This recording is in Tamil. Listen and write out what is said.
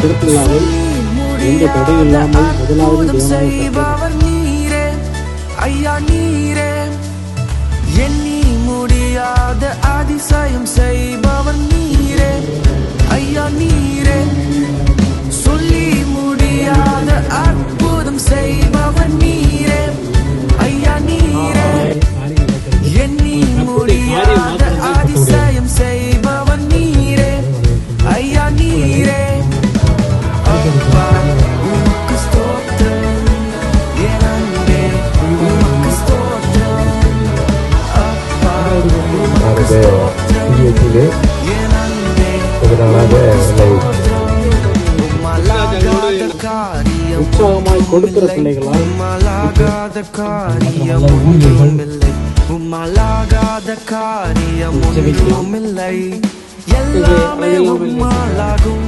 திருப்பில்லாமல் எந்த தடை இல்லாமல் முதலாவது செய்பவர் நீரே ஐயா நீரே, எண்ணி முடியாத அதிசயம் செய்பவர் நீரே ஐயா நீரே, சொல்லி முடியாத அற்புதம் செய்பவர் நீரே ஐயா நீரே, எண்ணி முடியாத அதிசயம் செய்பவர் நீரே ஐயா நீரே. அப்பா உமக்கு ஸ்தோத்திரம், என் அன்பே உமக்கு ஸ்தோத்திரம். அப்பா உமக்கு ஸ்தோத்திரம், என் அன்பே உமக்கு ஸ்தோத்திரம். உம்மலாகாத காரியம் உற்சாகமாய் கொடுக்கிற பிள்ளைகளால் உம்மலாகாத காரியம் ஒன்றுமில்லை, உம்மலாகாத காரியம் ஒன்றுமில்லை, எல்லாமே உம்மாலாகும்